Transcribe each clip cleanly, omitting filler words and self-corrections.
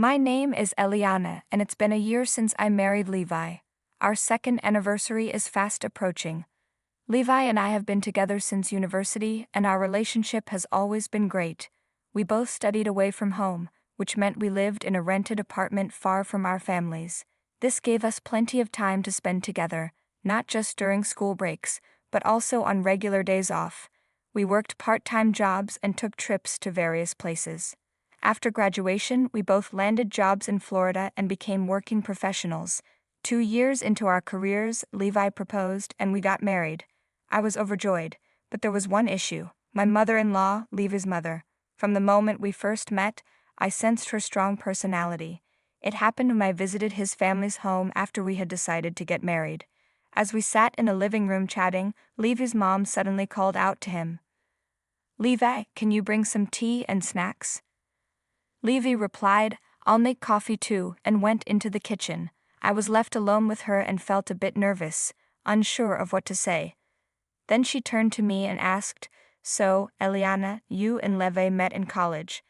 My name is Eliana, and it's been a year since I married Levi. Our second anniversary is fast approaching. Levi and I have been together since university, and our relationship has always been great. We both studied away from home, which meant we lived in a rented apartment far from our families. This gave us plenty of time to spend together, not just during school breaks, but also on regular days off. We worked part-time jobs and took trips to various places. After graduation, we both landed jobs in Florida and became working professionals. 2 years into our careers, Levi proposed and we got married. I was overjoyed, but there was one issue: my mother-in-law, Levi's mother. From the moment we first met, I sensed her strong personality. It happened when I visited his family's home after we had decided to get married. As we sat in a living room chatting, Levi's mom suddenly called out to him, "Levi, can you bring some tea and snacks?" Levi replied, "I'll make coffee too," and went into the kitchen. I was left alone with her and felt a bit nervous, unsure of what to say. Then she turned to me and asked, "So, Eliana, you and Levi met in college.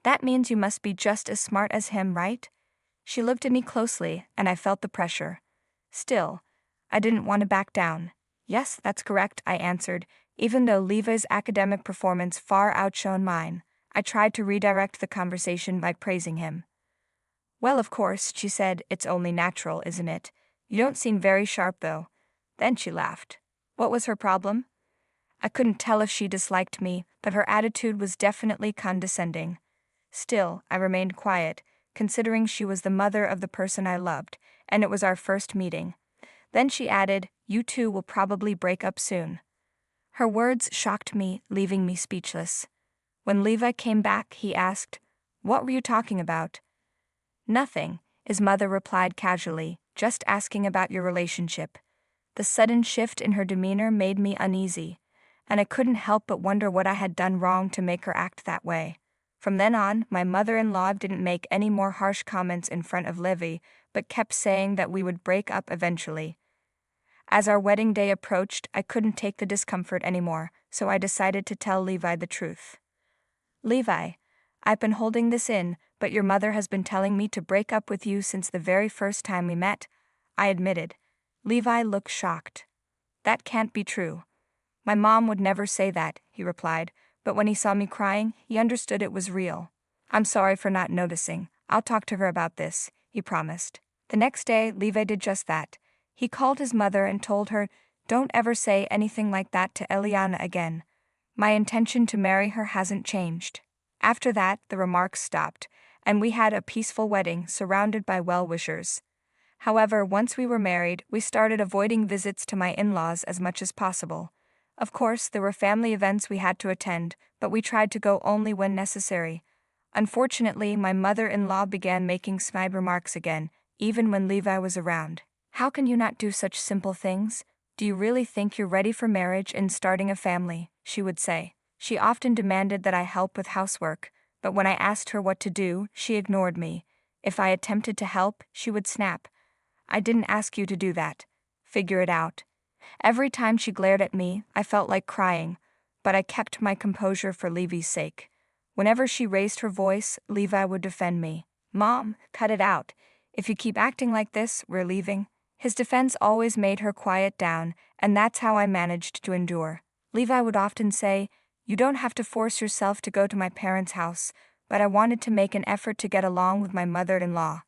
That means you must be just as smart as him, right?" She looked at me closely, and I felt the pressure. Still, I didn't want to back down. "Yes, that's correct," I answered, even though Levi's academic performance far outshone mine. I tried to redirect the conversation by praising him. "Well, of course," she said, "it's only natural, isn't it? You don't seem very sharp, though." Then she laughed. What was her problem? I couldn't tell if she disliked me, but her attitude was definitely condescending. Still, I remained quiet, considering she was the mother of the person I loved, and it was our first meeting. Then she added, "You two will probably break up soon." Her words shocked me, leaving me speechless. When Levi came back, he asked, "What were you talking about?" "Nothing," his mother replied casually, "just asking about your relationship." The sudden shift in her demeanor made me uneasy, and I couldn't help but wonder what I had done wrong to make her act that way. From then on, my mother-in-law didn't make any more harsh comments in front of Levi, but kept saying that we would break up eventually. As our wedding day approached, I couldn't take the discomfort anymore, so I decided to tell Levi the truth. "Levi, I've been holding this in, but your mother has been telling me to break up with you since the very first time we met," I admitted. Levi looked shocked. "That can't be true. My mom would never say that," he replied, but when he saw me crying, he understood it was real. "I'm sorry for not noticing. I'll talk to her about this," he promised. The next day, Levi did just that. He called his mother and told her, "Don't ever say anything like that to Eliana again. My intention to marry her hasn't changed." After that, the remarks stopped, and we had a peaceful wedding surrounded by well-wishers. However, once we were married, we started avoiding visits to my in-laws as much as possible. Of course, there were family events we had to attend, but we tried to go only when necessary. Unfortunately, my mother-in-law began making snide remarks again, even when Levi was around. "How can you not do such simple things? Do you really think you're ready for marriage and starting a family?" she would say. She often demanded that I help with housework, but when I asked her what to do, she ignored me. If I attempted to help, she would snap, "I didn't ask you to do that. Figure it out." Every time she glared at me, I felt like crying, but I kept my composure for Levi's sake. Whenever she raised her voice, Levi would defend me. "Mom, cut it out. If you keep acting like this, we're leaving." His defense always made her quiet down, and that's how I managed to endure. Levi would often say, "You don't have to force yourself to go to my parents' house," but I wanted to make an effort to get along with my mother-in-law.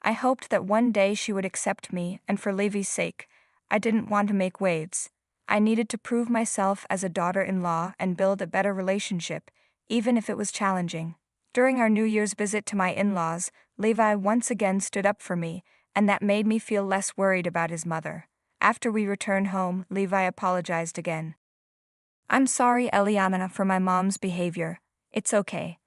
I hoped that one day she would accept me, and for Levi's sake, I didn't want to make waves. I needed to prove myself as a daughter-in-law and build a better relationship, even if it was challenging. During our New Year's visit to my in-laws, Levi once again stood up for me, and that made me feel less worried about his mother. After we returned home, Levi apologized again. "I'm sorry, Eliana, for my mom's behavior. It's okay."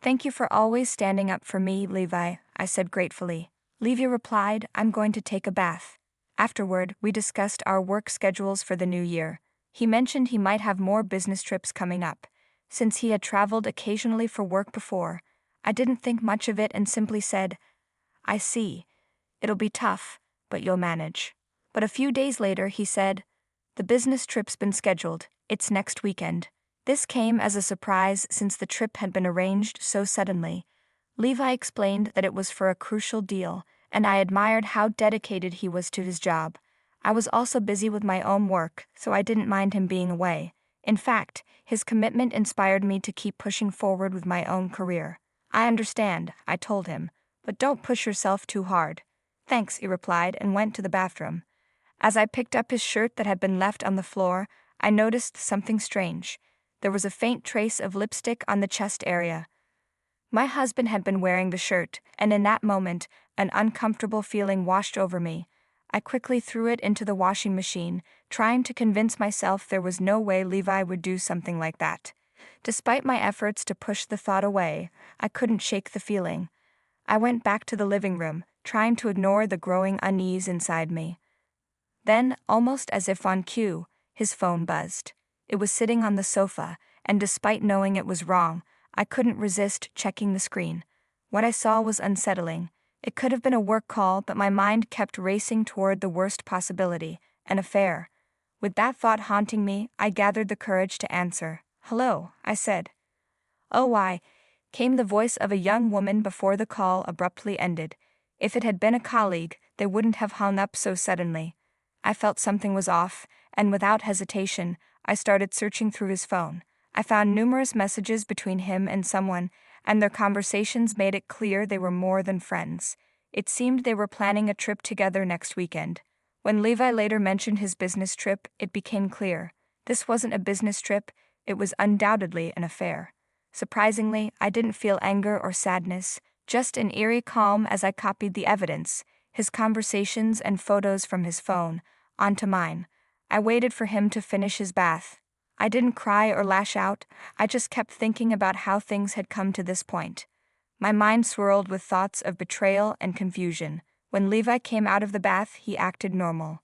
"Thank you for always standing up for me, Levi," I said gratefully. Levi replied, "I'm going to take a bath." Afterward, we discussed our work schedules for the new year. He mentioned he might have more business trips coming up. Since he had traveled occasionally for work before, I didn't think much of it and simply said, "I see. It'll be tough, but you'll manage." But a few days later he said, "The business trip's been scheduled. It's next weekend." This came as a surprise since the trip had been arranged so suddenly. Levi explained that it was for a crucial deal, and I admired how dedicated he was to his job. I was also busy with my own work, so I didn't mind him being away. In fact, his commitment inspired me to keep pushing forward with my own career. I understand, I told him, but don't push yourself too hard. Thanks, he replied and went to the bathroom. As I picked up his shirt that had been left on the floor, I noticed something strange. There was a faint trace of lipstick on the chest area. My husband had been wearing the shirt, and in that moment, an uncomfortable feeling washed over me. I quickly threw it into the washing machine, trying to convince myself there was no way Levi would do something like that. Despite my efforts to push the thought away, I couldn't shake the feeling. I went back to the living room, trying to ignore the growing unease inside me. Then, almost as if on cue, his phone buzzed. It was sitting on the sofa, and despite knowing it was wrong, I couldn't resist checking the screen. What I saw was unsettling. It could have been a work call, but my mind kept racing toward the worst possibility, an affair. With that thought haunting me, I gathered the courage to answer. "Hello," I said. "Oh, why?" came the voice of a young woman before the call abruptly ended. If it had been a colleague, they wouldn't have hung up so suddenly. I felt something was off, and without hesitation, I started searching through his phone. I found numerous messages between him and someone, and their conversations made it clear they were more than friends. It seemed they were planning a trip together next weekend. When Levi later mentioned his business trip, it became clear. This wasn't a business trip, it was undoubtedly an affair. Surprisingly, I didn't feel anger or sadness, just an eerie calm as I copied the evidence, his conversations and photos from his phone, onto mine. I waited for him to finish his bath. I didn't cry or lash out, I just kept thinking about how things had come to this point. My mind swirled with thoughts of betrayal and confusion. When Levi came out of the bath, he acted normal.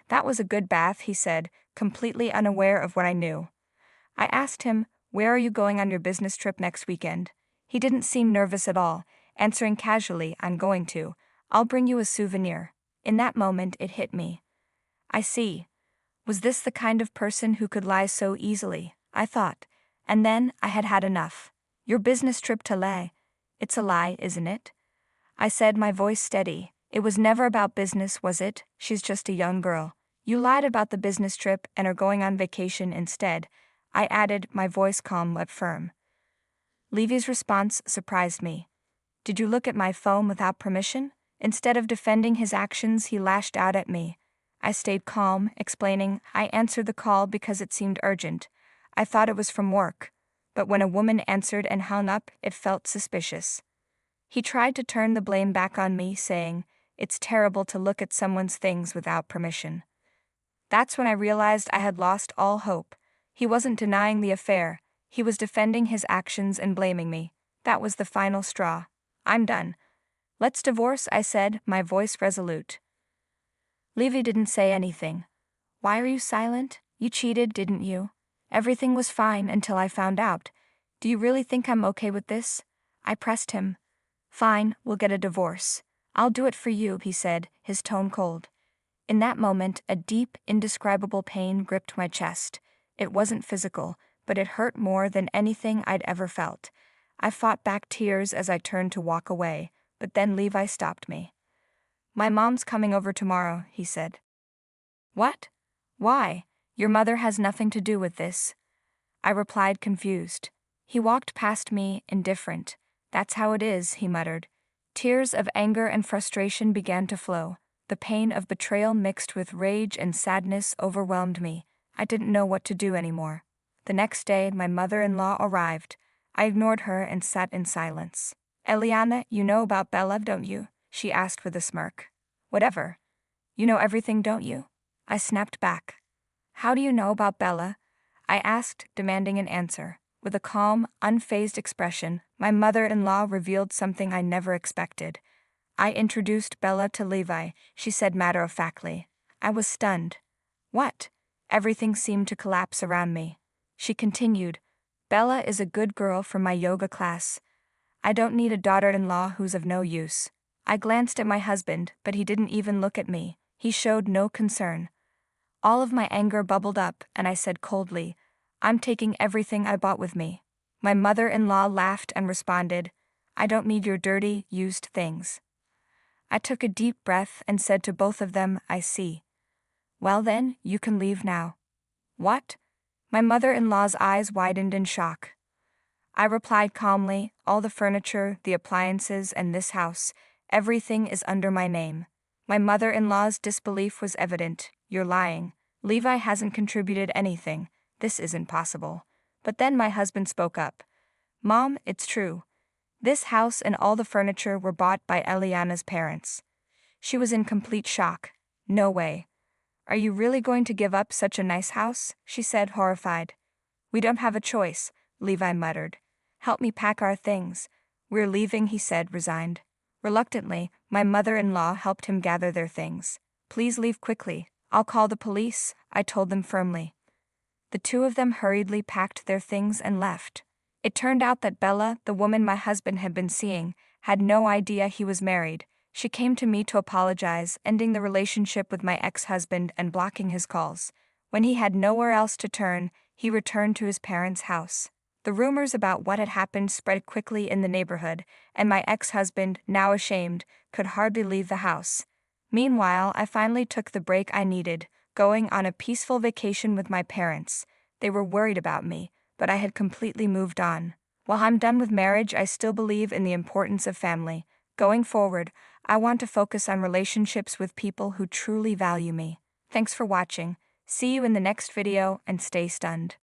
"That was a good bath," he said, completely unaware of what I knew. I asked him, "Where are you going on your business trip next weekend?" He didn't seem nervous at all, answering casually, "I'm going to. I'll bring you a souvenir." In that moment, it hit me. I see. Was this the kind of person who could lie so easily? I thought. And then I had had enough. "Your business trip to Leh. It's a lie, isn't it?" I said, my voice steady. "It was never about business, was it? She's just a young girl." "You lied about the business trip and are going on vacation instead," I added, my voice calm but firm. Levy's response surprised me. "Did you look at my phone without permission?" Instead of defending his actions, he lashed out at me. I stayed calm, explaining, "I answered the call because it seemed urgent. I thought it was from work." But when a woman answered and hung up, it felt suspicious. He tried to turn the blame back on me, saying, "It's terrible to look at someone's things without permission." That's when I realized I had lost all hope. He wasn't denying the affair. He was defending his actions and blaming me. That was the final straw. "I'm done. Let's divorce," I said, my voice resolute. Levy didn't say anything. "Why are you silent? You cheated, didn't you?" "Everything was fine until I found out. Do you really think I'm okay with this?" I pressed him. "Fine, we'll get a divorce. I'll do it for you," he said, his tone cold. In that moment, a deep, indescribable pain gripped my chest. It wasn't physical, but it hurt more than anything I'd ever felt. I fought back tears as I turned to walk away, but then Levi stopped me. "My mom's coming over tomorrow," he said. "What? Why? Your mother has nothing to do with this." I replied, confused. He walked past me, indifferent. "That's how it is," he muttered. Tears of anger and frustration began to flow. The pain of betrayal mixed with rage and sadness overwhelmed me. I didn't know what to do anymore. The next day, my mother-in-law arrived. I ignored her and sat in silence. "Eliana, you know about Bella, don't you?" she asked with a smirk. "Whatever. You know everything, don't you?" I snapped back. "How do you know about Bella?" I asked, demanding an answer. With a calm, unfazed expression, my mother-in-law revealed something I never expected. "I introduced Bella to Levi," she said matter-of-factly. I was stunned. "What?" Everything seemed to collapse around me. She continued, "Bella is a good girl from my yoga class. I don't need a daughter-in-law who's of no use." I glanced at my husband, but he didn't even look at me. He showed no concern. All of my anger bubbled up, and I said coldly, "I'm taking everything I bought with me." My mother-in-law laughed and responded, I don't need your dirty, used things. I took a deep breath and said to both of them, I see. Well then, you can leave now. What? My mother-in-law's eyes widened in shock. I replied calmly, all the furniture, the appliances, and this house, everything is under my name. My mother-in-law's disbelief was evident. You're lying. Levi hasn't contributed anything. This isn't possible. But then my husband spoke up. Mom, it's true. This house and all the furniture were bought by Eliana's parents. She was in complete shock. No way. Are you really going to give up such a nice house? She said, horrified. We don't have a choice, Levi muttered. Help me pack our things. We're leaving, he said, resigned. Reluctantly, my mother-in-law helped him gather their things. Please leave quickly. I'll call the police, I told them firmly. The two of them hurriedly packed their things and left. It turned out that Bella, the woman my husband had been seeing, had no idea he was married. She came to me to apologize, ending the relationship with my ex-husband and blocking his calls. When he had nowhere else to turn, he returned to his parents' house. The rumors about what had happened spread quickly in the neighborhood, and my ex-husband, now ashamed, could hardly leave the house. Meanwhile, I finally took the break I needed, going on a peaceful vacation with my parents. They were worried about me, but I had completely moved on. While I'm done with marriage, I still believe in the importance of family. Going forward, I want to focus on relationships with people who truly value me. Thanks for watching. See you in the next video and stay stunned.